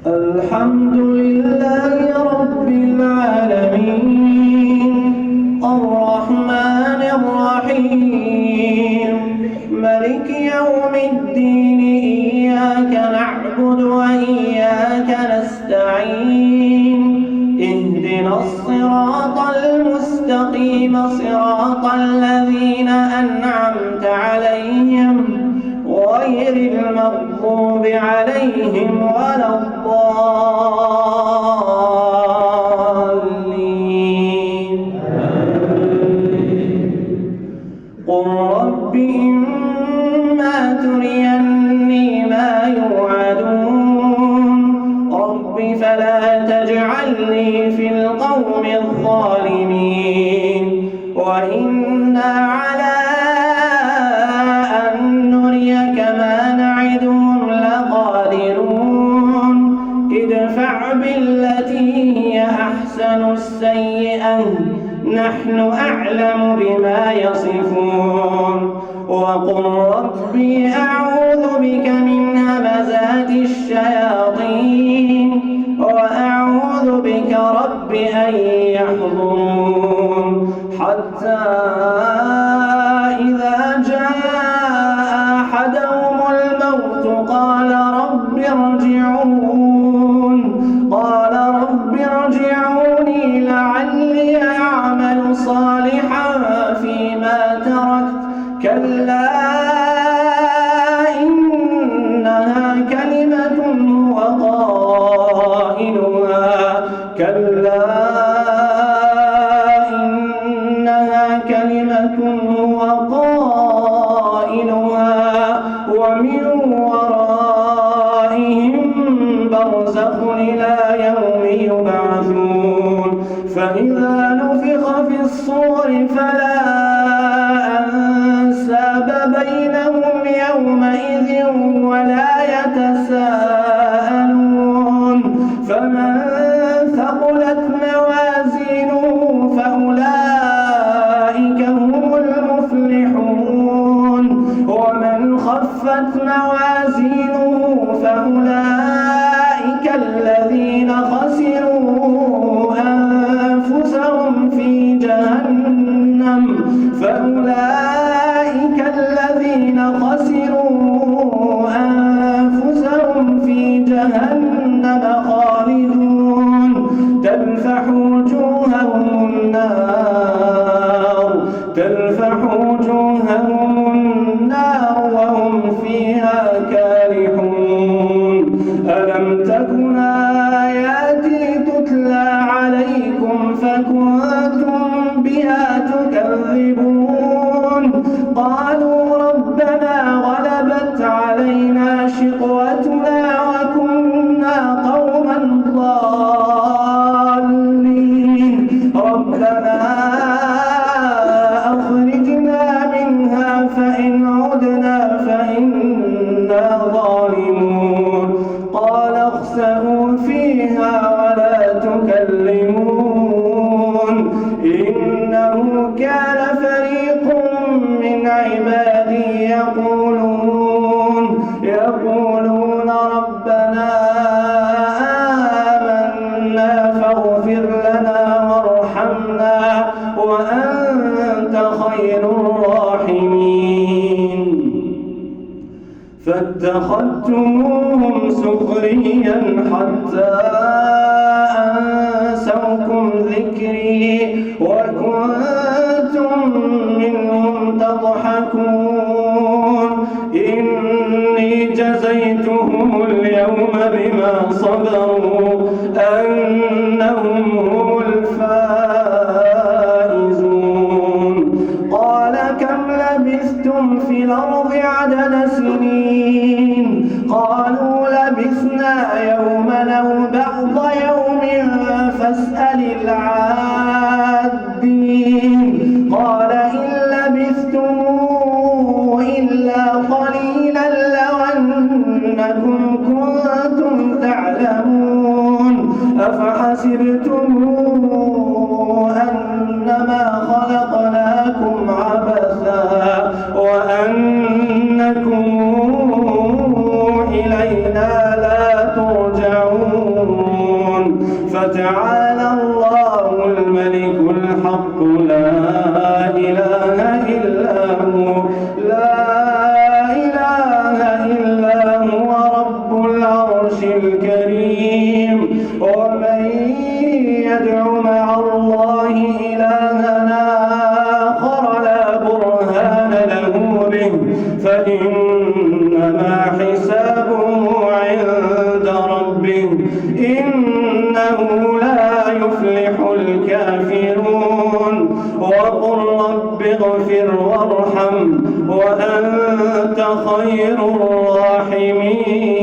الحمد لله رب العالمين الرحمن الرحيم ملك يوم الدين إياك نعبد وإياك نستعين اهدنا الصراط المستقيم صراط الذين أنعمت عليهم غير المغضوب عليهم ولا الضالين. قل رب إما تريني ما يوعدون رب فلا تجعلني في القوم الظالمين وإنا على أن نريك ما نعدهم لقادرون ادفع بالتي هي أحسن السيئة نحن أعلم بما يصفون وقل ربي أعوذ بك من همزات الشياطين وأعوذ بك رب أن يحضرون حتى إذا جاء أحدهم الموت قال رب ارجعوني لعلي أعمل صالحا فيما تركت كلا إنها كلمة هو قائلها ومن ورائهم برزخ إلى يوم يبعثون فإذا نفخ في الصور فلا أنساب بينهم يومئذ ولا يتساءلون فمن ثقلت موازينه فأولئك هم المفلحون ومن خفت موازينه فأولئك الذين خسروا أنفسهم في جهنم خالدون تلفح وجوههم النار وهم فيها كالحون ألم تكن آياتي تتلى عليكم فكنتم بها تكذبون قالوا ربنا غلبت علينا شقوتنا وكنا قوما ضالين ربنا أخرجنا منها فإن عدنا فإنا ظالمون قال اخسئوا فيها ولا تكلمون إنه كان فريق من عبادي يقولون ربنا آمنا فاغفر لنا وارحمنا وأنت خير الراحمين فاتخذتموهم سخريا حتى أنسوكم ذكري وكنتم منهم تضحكون إني جزيتهم اليوم بما صبروا أنهم هم الفائزون قال كم لبثتم في الأرض عدد سنين قالوا لبثنا يوما أو بعض يوم فاسأل العادين قال إن لبثتم إلا قليلا لو أنكم كنتم تعلمون أفحسبتم أنما خلقناكم عبثا وأنكم إنما حسابه عند ربه إنه لا يفلح الكافرون وقل رب اغفر وارحم وأنت خير الراحمين